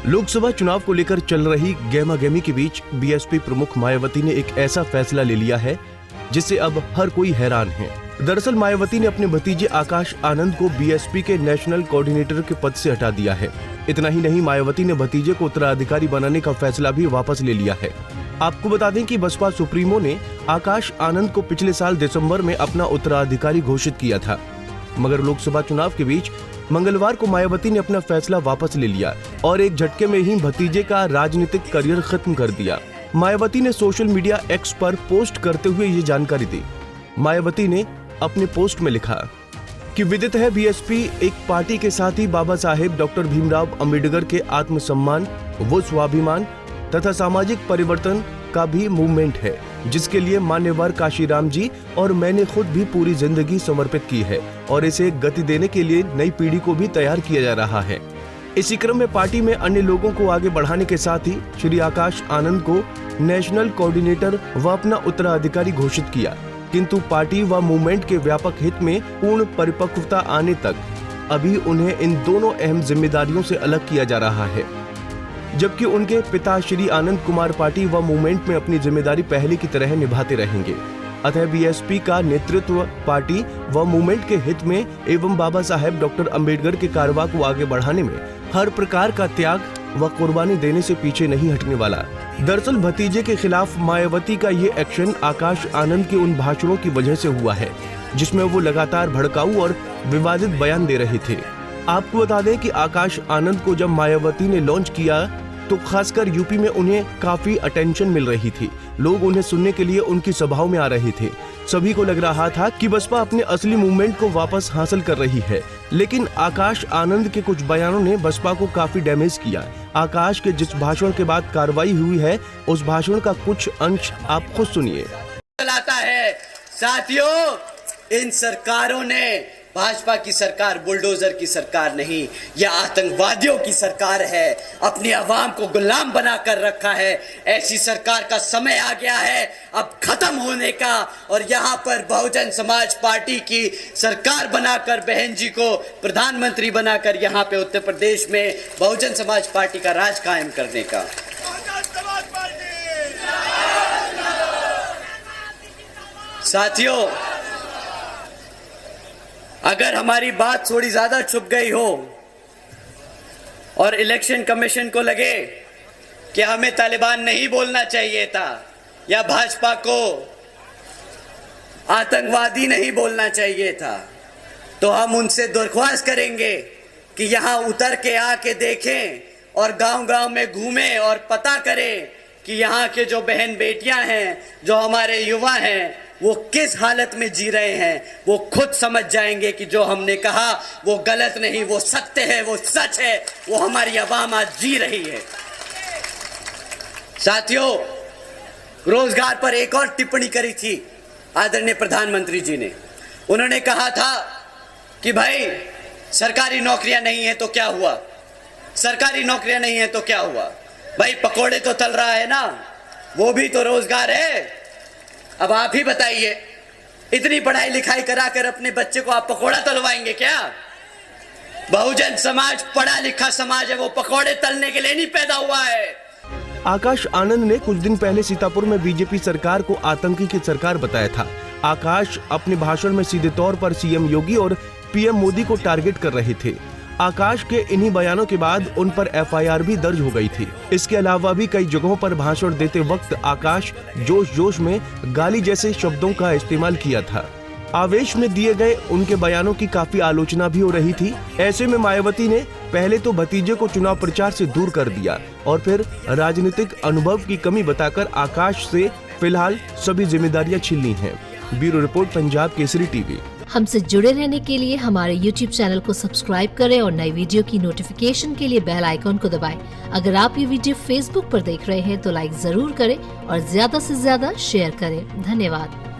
लोकसभा चुनाव को लेकर चल रही गहमागहमी के बीच बीएसपी प्रमुख मायावती ने एक ऐसा फैसला ले लिया है जिससे अब हर कोई हैरान है। दरअसल मायावती ने अपने भतीजे आकाश आनंद को बीएसपी के नेशनल कोऑर्डिनेटर के पद से हटा दिया है। इतना ही नहीं, मायावती ने भतीजे को उत्तराधिकारी बनाने का फैसला भी वापस ले लिया है। आपको बता दें कि बसपा सुप्रीमो ने आकाश आनंद को पिछले साल दिसंबर में अपना उत्तराधिकारी घोषित किया था, मगर लोकसभा चुनाव के बीच मंगलवार को मायावती ने अपना फैसला वापस ले लिया और एक झटके में ही भतीजे का राजनीतिक करियर खत्म कर दिया। मायावती ने सोशल मीडिया एक्स पर पोस्ट करते हुए ये जानकारी दी। मायावती ने अपने पोस्ट में लिखा कि विदित है, बीएसपी एक पार्टी के साथ ही बाबा साहेब डॉक्टर भीमराव अंबेडकर के आत्मसम्मान व स्वाभिमान तथा सामाजिक परिवर्तन का भी मूवमेंट है, जिसके लिए मान्यवर काशीराम जी और मैंने खुद भी पूरी जिंदगी समर्पित की है और इसे गति देने के लिए नई पीढ़ी को भी तैयार किया जा रहा है। इसी क्रम में पार्टी में अन्य लोगों को आगे बढ़ाने के साथ ही श्री आकाश आनंद को नेशनल कोऑर्डिनेटर व अपना उत्तराधिकारी घोषित किया, किंतु पार्टी व मूवमेंट के व्यापक हित में पूर्ण परिपक्वता आने तक अभी उन्हें इन दोनों अहम जिम्मेदारियों से अलग किया जा रहा है, जबकि उनके पिता श्री आनंद कुमार पार्टी व मूवमेंट में अपनी जिम्मेदारी पहले की तरह निभाते रहेंगे। अतः बीएसपी का नेतृत्व पार्टी व मूवमेंट के हित में एवं बाबा साहेब डॉक्टर अंबेडकर के कारवा को आगे बढ़ाने में हर प्रकार का त्याग व कुर्बानी देने से पीछे नहीं हटने वाला। दरअसल भतीजे के खिलाफ मायावती का ये एक्शन आकाश आनंद के उन भाषणों की वजह से हुआ है जिसमें वो लगातार भड़काऊ और विवादित बयान दे रहे थे। आपको बता दें कि आकाश आनंद को जब मायावती ने लॉन्च किया तो खासकर यूपी में उन्हें काफी अटेंशन मिल रही थी। लोग उन्हें सुनने के लिए उनकी सभाओं में आ रहे थे। सभी को लग रहा था कि बसपा अपने असली मूवमेंट को वापस हासिल कर रही है, लेकिन आकाश आनंद के कुछ बयानों ने बसपा को काफी डैमेज किया। आकाश के जिस भाषण के बाद कार्रवाई हुई है, उस भाषण का कुछ अंश आप खुद सुनिए। साथियों, इन सरकारों ने, भाजपा की सरकार बुलडोजर की सरकार नहीं, यह आतंकवादियों की सरकार है। अपनी आवाम को गुलाम बनाकर रखा है। ऐसी सरकार का समय आ गया है अब खत्म होने का, और यहाँ पर बहुजन समाज पार्टी की सरकार बनाकर, बहन जी को प्रधानमंत्री बनाकर यहाँ पे उत्तर प्रदेश में बहुजन समाज पार्टी का राज कायम करने का। साथियों, अगर हमारी बात थोड़ी ज्यादा छुप गई हो और इलेक्शन कमीशन को लगे कि हमें तालिबान नहीं बोलना चाहिए था या भाजपा को आतंकवादी नहीं बोलना चाहिए था, तो हम उनसे दरख्वास्त करेंगे कि यहां उतर के आके देखें और गांव-गांव में घूमें और पता करें कि यहां के जो बहन बेटियां हैं, जो हमारे युवा हैं, वो किस हालत में जी रहे हैं। वो खुद समझ जाएंगे कि जो हमने कहा वो गलत नहीं, वो सत्य है, वो सच है, वो हमारी आवाम आज जी रही है। साथियों, रोजगार पर एक और टिप्पणी करी थी आदरणीय प्रधानमंत्री जी ने। उन्होंने कहा था कि भाई सरकारी नौकरियां नहीं है तो क्या हुआ, सरकारी नौकरियां नहीं है तो क्या हुआ, भाई पकोड़े तो तल रहा है ना, वो भी तो रोजगार है। अब आप ही बताइए, इतनी पढ़ाई लिखाई कराकर अपने बच्चे को आप पकोड़ा तलवाएंगे क्या? बहुजन समाज पढ़ा लिखा समाज है, वो पकोड़े तलने के लिए नहीं पैदा हुआ है। आकाश आनंद ने कुछ दिन पहले सीतापुर में बीजेपी सरकार को आतंकी की सरकार बताया था। आकाश अपने भाषण में सीधे तौर पर सीएम योगी और पीएम मोदी को टारगेट कर रहे थे। आकाश के इन्हीं बयानों के बाद उन पर एफआईआर भी दर्ज हो गई थी। इसके अलावा भी कई जगहों पर भाषण देते वक्त आकाश जोश में गाली जैसे शब्दों का इस्तेमाल किया था। आवेश में दिए गए उनके बयानों की काफी आलोचना भी हो रही थी। ऐसे में मायावती ने पहले तो भतीजे को चुनाव प्रचार से दूर कर दिया और फिर राजनीतिक अनुभव की कमी बताकर आकाश से फिलहाल सभी जिम्मेदारियां छीन ली हैं। Bureau report, Punjab Kesari TV. हमसे जुड़े रहने के लिए हमारे YouTube चैनल को सब्सक्राइब करें और नई वीडियो की नोटिफिकेशन के लिए बेल आइकॉन को दबाएं। अगर आप ये वीडियो Facebook पर देख रहे हैं तो लाइक जरूर करें और ज्यादा से ज्यादा शेयर करें। धन्यवाद।